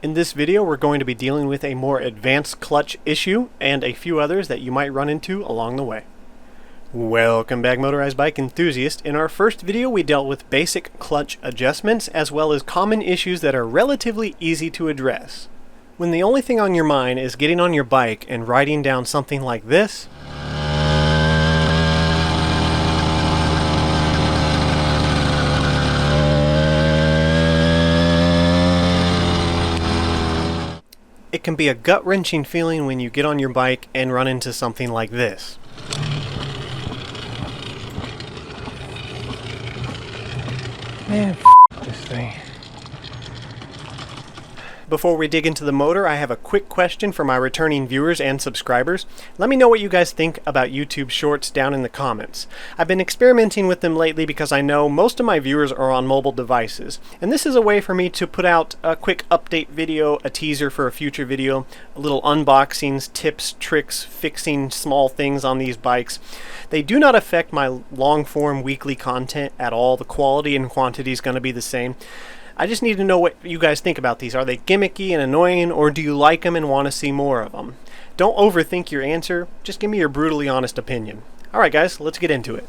In this video, we're going to be dealing with a more advanced clutch issue and a few others that you might run into along the way. Welcome back, motorized bike enthusiast. In our first video, we dealt with basic clutch adjustments as well as common issues that are relatively easy to address. When the only thing on your mind is getting on your bike and riding down something like this, it can be a gut-wrenching feeling when you get on your bike and run into something like this. Man, this thing. Before we dig into the motor, I have a quick question for my returning viewers and subscribers. Let me know what you guys think about YouTube Shorts down in the comments. I've been experimenting with them lately because I know most of my viewers are on mobile devices, and this is a way for me to put out a quick update video, a teaser for a future video, a little unboxings, tips, tricks, fixing small things on these bikes. They do not affect my long-form weekly content at all. The quality and quantity is going to be the same. I just need to know what you guys think about these. Are they gimmicky and annoying, or do you like them and want to see more of them? Don't overthink your answer. Just give me your brutally honest opinion. Alright guys, let's get into it.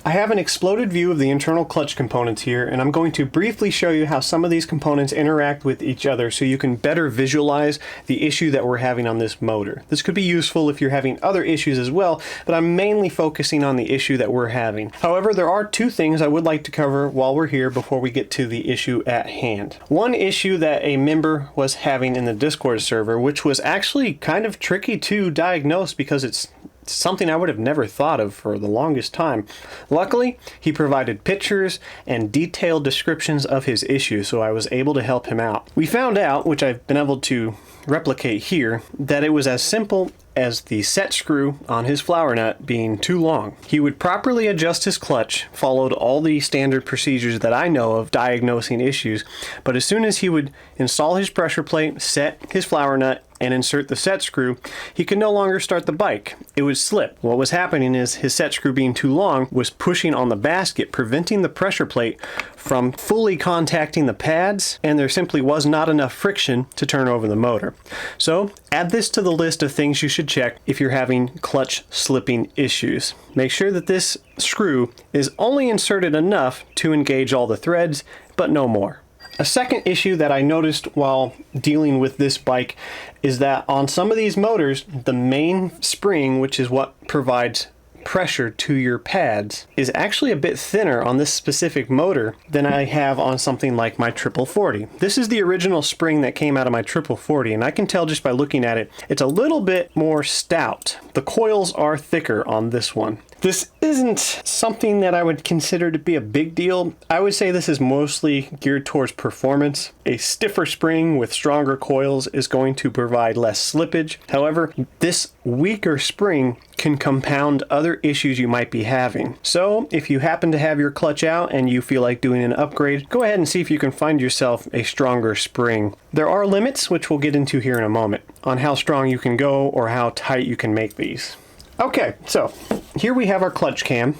I have an exploded view of the internal clutch components here, and I'm going to briefly show you how some of these components interact with each other so you can better visualize the issue that we're having on this motor. This could be useful if you're having other issues as well, but I'm mainly focusing on the issue that we're having. However, there are two things I would like to cover while we're here before we get to the issue at hand. One issue that a member was having in the Discord server, which was actually kind of tricky to diagnose because it's something I would have never thought of for the longest time. Luckily, he provided pictures and detailed descriptions of his issue, so I was able to help him out. We found out, which I've been able to replicate here, that it was as simple as the set screw on his flower nut being too long. He would properly adjust his clutch, followed all the standard procedures that I know of diagnosing issues, but as soon as he would install his pressure plate, set his flower nut, and insert the set screw, he could no longer start the bike. It would slip. What was happening is his set screw being too long was pushing on the basket, preventing the pressure plate from fully contacting the pads, and there simply was not enough friction to turn over the motor. So add this to the list of things you should check if you're having clutch slipping issues. Make sure that this screw is only inserted enough to engage all the threads, but no more. A second issue that I noticed while dealing with this bike is that on some of these motors, the main spring, which is what provides pressure to your pads, is actually a bit thinner on this specific motor than I have on something like my 4040. This is the original spring that came out of my 4040, and I can tell just by looking at it, it's a little bit more stout. The coils are thicker on this one. This isn't something that I would consider to be a big deal. I would say this is mostly geared towards performance. A stiffer spring with stronger coils is going to provide less slippage. However, this weaker spring can compound other issues you might be having. So if you happen to have your clutch out and you feel like doing an upgrade, go ahead and see if you can find yourself a stronger spring. There are limits, which we'll get into here in a moment, on how strong you can go or how tight you can make these. Okay, so here we have our clutch cam,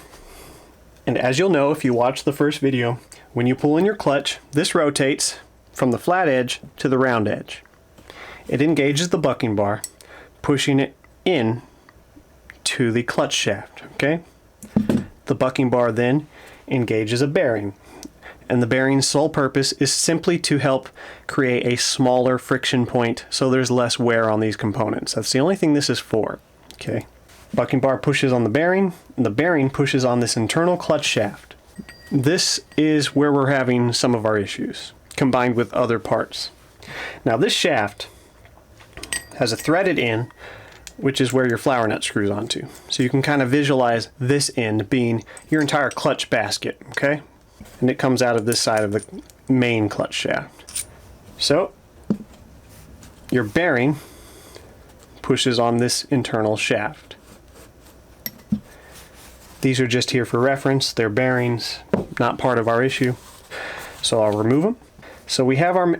and as you'll know if you watched the first video, when you pull in your clutch, this rotates from the flat edge to the round edge. It engages the bucking bar, pushing it in to the clutch shaft, okay? The bucking bar then engages a bearing, and the bearing's sole purpose is simply to help create a smaller friction point so there's less wear on these components. That's the only thing this is for, okay? Bucking bar pushes on the bearing, and the bearing pushes on this internal clutch shaft. This is where we're having some of our issues, combined with other parts. Now this shaft has a threaded end, which is where your flower nut screws onto. So you can kind of visualize this end being your entire clutch basket, okay? And it comes out of this side of the main clutch shaft. So your bearing pushes on this internal shaft. These are just here for reference. They're bearings, not part of our issue. So I'll remove them. So we have our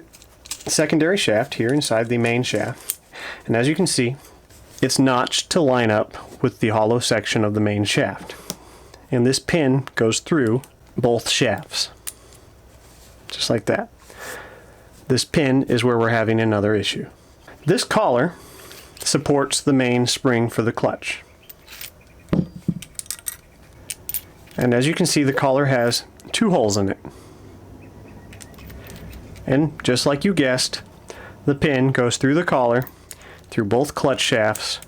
secondary shaft here inside the main shaft. And as you can see, it's notched to line up with the hollow section of the main shaft. And this pin goes through both shafts. Just like that. This pin is where we're having another issue. This collar supports the main spring for the clutch. And as you can see, the collar has 2 holes in it. And just like you guessed, the pin goes through the collar, through both clutch shafts,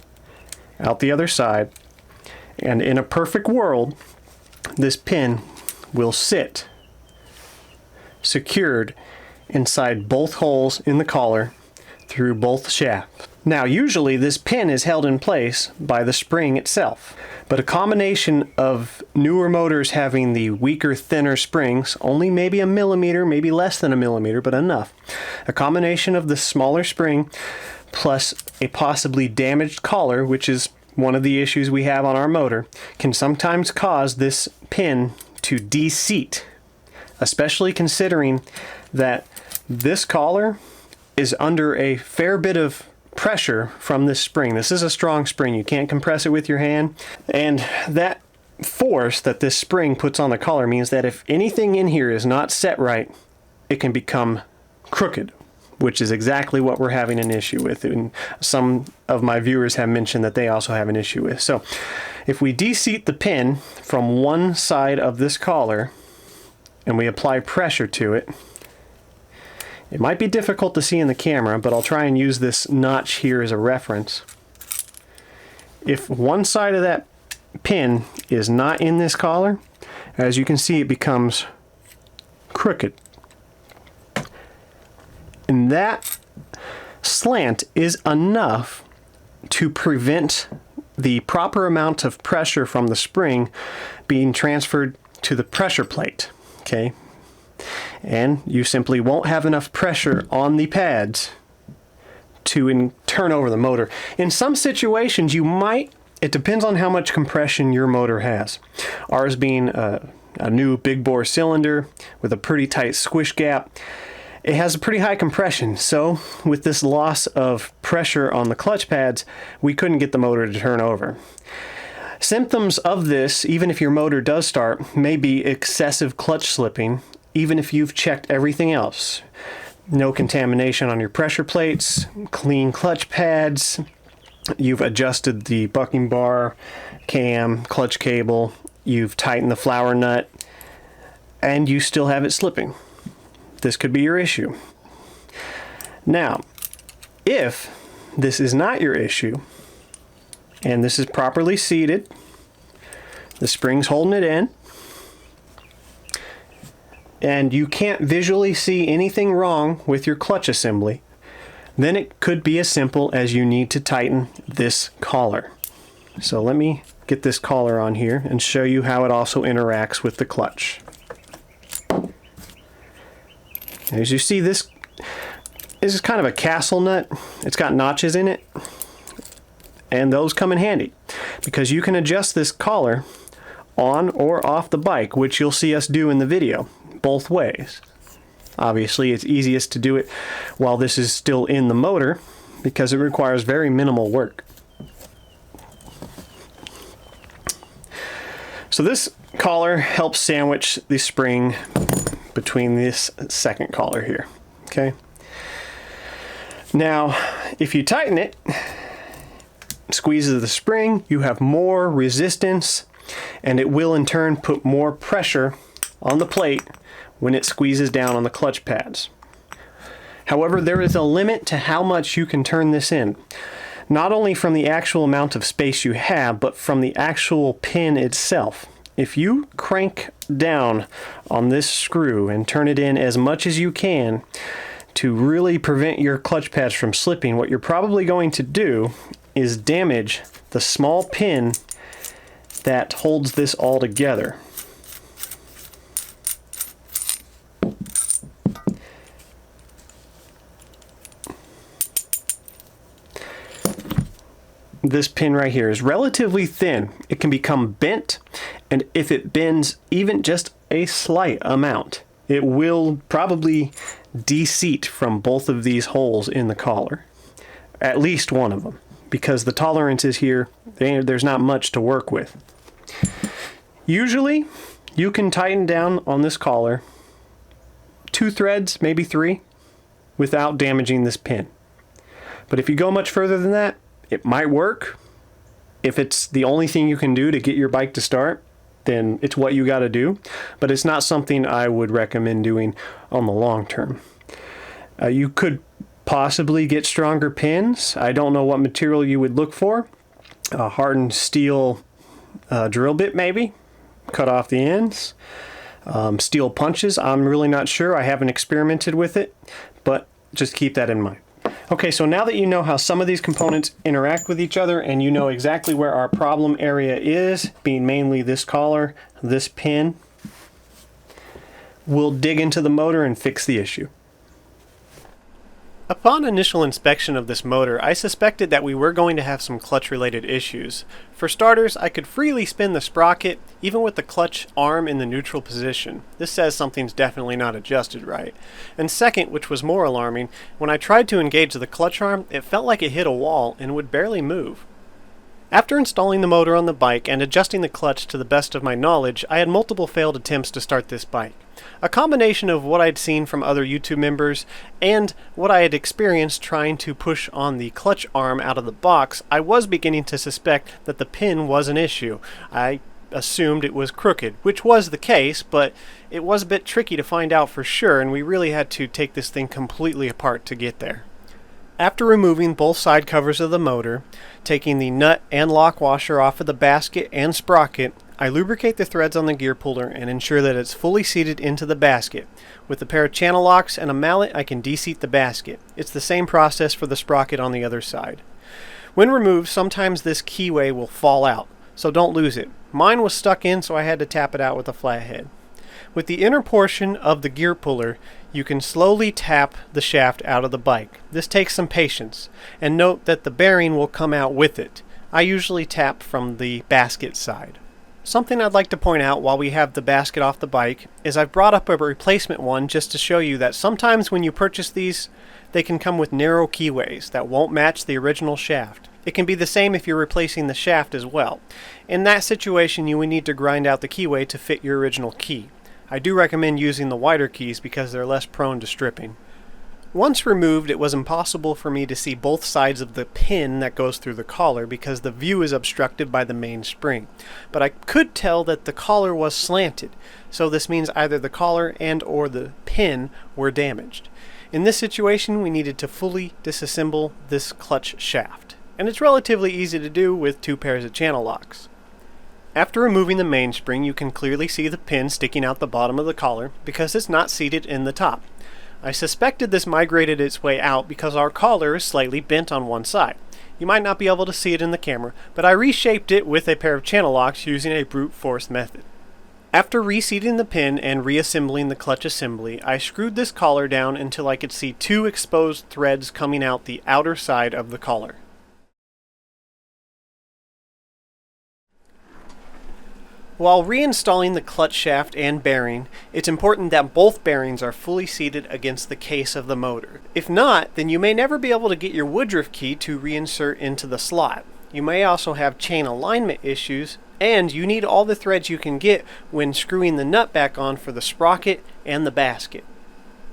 out the other side, and in a perfect world, this pin will sit secured inside both holes in the collar through both shafts. Now, usually this pin is held in place by the spring itself, but a combination of newer motors having the weaker, thinner springs, only maybe a millimeter, maybe less than a millimeter, but enough. A combination of the smaller spring plus a possibly damaged collar, which is one of the issues we have on our motor, can sometimes cause this pin to de-seat, especially considering that this collar is under a fair bit of pressure from this spring. This is a strong spring. You can't compress it with your hand. And that force that this spring puts on the collar means that if anything in here is not set right, it can become crooked, which is exactly what we're having an issue with. And some of my viewers have mentioned that they also have an issue with. So if we de-seat the pin from one side of this collar and we apply pressure to it, it might be difficult to see in the camera, but I'll try and use this notch here as a reference. If one side of that pin is not in this collar, as you can see, it becomes crooked. And that slant is enough to prevent the proper amount of pressure from the spring being transferred to the pressure plate, okay? And you simply won't have enough pressure on the pads to turn over the motor. In some situations you might, it depends on how much compression your motor has. Ours being a new big bore cylinder with a pretty tight squish gap, it has a pretty high compression. So with this loss of pressure on the clutch pads, we couldn't get the motor to turn over. Symptoms of this, even if your motor does start, may be excessive clutch slipping, even if you've checked everything else. No contamination on your pressure plates, clean clutch pads, you've adjusted the bucking bar, cam, clutch cable, you've tightened the flower nut, and you still have it slipping. This could be your issue. Now, if this is not your issue, and this is properly seated, the spring's holding it in, and you can't visually see anything wrong with your clutch assembly, then it could be as simple as you need to tighten this collar. So let me get this collar on here and show you how it also interacts with the clutch. As you see, this is kind of a castle nut. It's got notches in it, and those come in handy because you can adjust this collar on or off the bike, which you'll see us do in the video, both ways. Obviously, it's easiest to do it while this is still in the motor because it requires very minimal work. So this collar helps sandwich the spring between this second collar here, okay? Now, if you tighten it, squeezes the spring, you have more resistance, and it will in turn put more pressure on the plate when it squeezes down on the clutch pads. However, there is a limit to how much you can turn this in. Not only from the actual amount of space you have, but from the actual pin itself. If you crank down on this screw and turn it in as much as you can to really prevent your clutch pads from slipping, what you're probably going to do is damage the small pin that holds this all together. This pin right here is relatively thin. It can become bent, and if it bends even just a slight amount, it will probably de-seat from both of these holes in the collar. At least one of them, because the tolerances here, there's not much to work with. Usually, you can tighten down on this collar 2 threads, maybe 3. without damaging this pin. But if you go much further than that, it might work. If it's the only thing you can do to get your bike to start, then it's what you got to do. But it's not something I would recommend doing on the long term. You could possibly get stronger pins. I don't know what material you would look for. A hardened steel drill bit maybe. Cut off the ends. Steel punches, I'm really not sure. I haven't experimented with it, but just keep that in mind. Okay, so now that you know how some of these components interact with each other and you know exactly where our problem area is, being mainly this collar, this pin, we'll dig into the motor and fix the issue. Upon initial inspection of this motor, I suspected that we were going to have some clutch-related issues. For starters, I could freely spin the sprocket, even with the clutch arm in the neutral position. This says something's definitely not adjusted right. And second, which was more alarming, when I tried to engage the clutch arm, it felt like it hit a wall and would barely move. After installing the motor on the bike and adjusting the clutch to the best of my knowledge, I had multiple failed attempts to start this bike. A combination of what I'd seen from other YouTube members and what I had experienced trying to push on the clutch arm out of the box, I was beginning to suspect that the pin was an issue. I assumed it was crooked, which was the case, but it was a bit tricky to find out for sure, and we really had to take this thing completely apart to get there. After removing both side covers of the motor, taking the nut and lock washer off of the basket and sprocket, I lubricate the threads on the gear puller and ensure that it's fully seated into the basket. With a pair of channel locks and a mallet, I can deseat the basket. It's the same process for the sprocket on the other side. When removed, sometimes this keyway will fall out, so don't lose it. Mine was stuck in, so I had to tap it out with a flathead. With the inner portion of the gear puller, you can slowly tap the shaft out of the bike. This takes some patience, and note that the bearing will come out with it. I usually tap from the basket side. Something I'd like to point out while we have the basket off the bike is I've brought up a replacement one just to show you that sometimes when you purchase these, they can come with narrow keyways that won't match the original shaft. It can be the same if you're replacing the shaft as well. In that situation, you would need to grind out the keyway to fit your original key. I do recommend using the wider keys because they're less prone to stripping. Once removed, it was impossible for me to see both sides of the pin that goes through the collar because the view is obstructed by the main spring. But I could tell that the collar was slanted, so this means either the collar and or the pin were damaged. In this situation, we needed to fully disassemble this clutch shaft, and it's relatively easy to do with 2 pairs of channel locks. After removing the mainspring, you can clearly see the pin sticking out the bottom of the collar because it's not seated in the top. I suspected this migrated its way out because our collar is slightly bent on one side. You might not be able to see it in the camera, but I reshaped it with a pair of channel locks using a brute force method. After reseating the pin and reassembling the clutch assembly, I screwed this collar down until I could see 2 exposed threads coming out the outer side of the collar. While reinstalling the clutch shaft and bearing, it's important that both bearings are fully seated against the case of the motor. If not, then you may never be able to get your woodruff key to reinsert into the slot. You may also have chain alignment issues, and you need all the threads you can get when screwing the nut back on for the sprocket and the basket.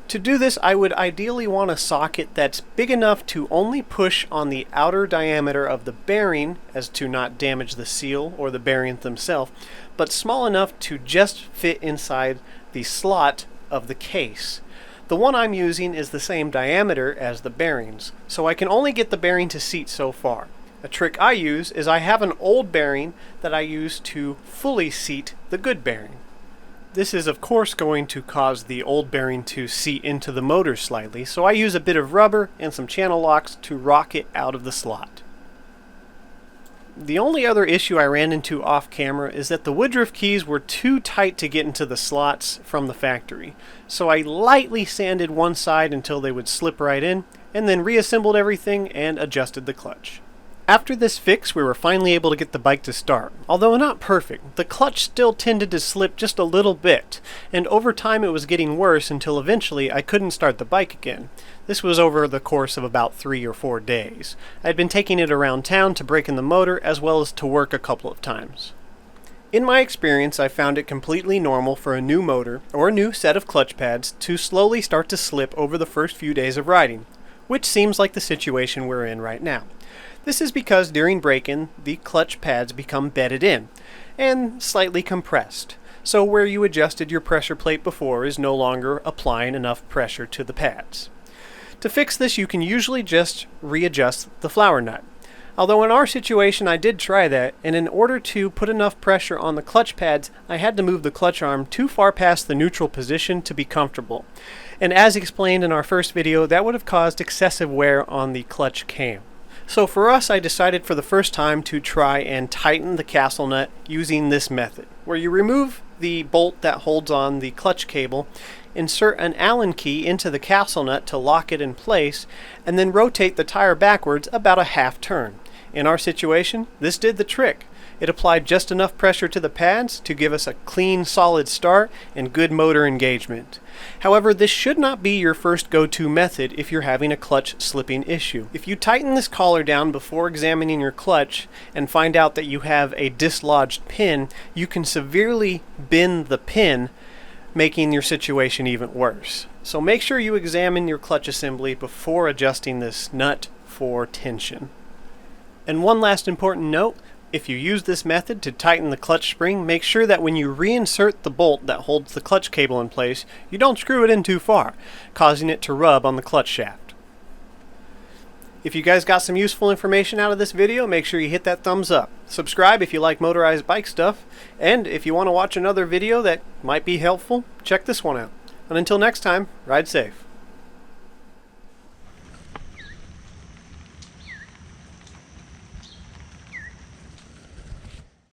To do this, I would ideally want a socket that's big enough to only push on the outer diameter of the bearing as to not damage the seal or the bearings themselves, but small enough to just fit inside the slot of the case. The one I'm using is the same diameter as the bearings, so I can only get the bearing to seat so far. A trick I use is I have an old bearing that I use to fully seat the good bearing. This is of course going to cause the old bearing to seat into the motor slightly, so I use a bit of rubber and some channel locks to rock it out of the slot. The only other issue I ran into off camera is that the woodruff keys were too tight to get into the slots from the factory, so I lightly sanded one side until they would slip right in, and then reassembled everything and adjusted the clutch. After this fix, we were finally able to get the bike to start. Although not perfect, the clutch still tended to slip just a little bit, and over time it was getting worse until eventually I couldn't start the bike again. This was over the course of about 3 or 4 days. I'd been taking it around town to break in the motor as well as to work a couple of times. In my experience, I found it completely normal for a new motor or a new set of clutch pads to slowly start to slip over the first few days of riding, which seems like the situation we're in right now. This is because during break-in, the clutch pads become bedded in and slightly compressed. So where you adjusted your pressure plate before is no longer applying enough pressure to the pads. To fix this, you can usually just readjust the flower nut. Although in our situation I did try that, and in order to put enough pressure on the clutch pads, I had to move the clutch arm too far past the neutral position to be comfortable. And as explained in our first video, that would have caused excessive wear on the clutch cam. So for us, I decided for the first time to try and tighten the castle nut using this method, where you remove the bolt that holds on the clutch cable, insert an Allen key into the castle nut to lock it in place, and then rotate the tire backwards about a half turn. In our situation, this did the trick. It applied just enough pressure to the pads to give us a clean, solid start and good motor engagement. However, this should not be your first go-to method if you're having a clutch slipping issue. If you tighten this collar down before examining your clutch and find out that you have a dislodged pin, you can severely bend the pin, making your situation even worse. So make sure you examine your clutch assembly before adjusting this nut for tension. And one last important note, if you use this method to tighten the clutch spring, make sure that when you reinsert the bolt that holds the clutch cable in place, you don't screw it in too far, causing it to rub on the clutch shaft. If you guys got some useful information out of this video, make sure you hit that thumbs up. Subscribe if you like motorized bike stuff, and if you want to watch another video that might be helpful, check this one out. And until next time, ride safe.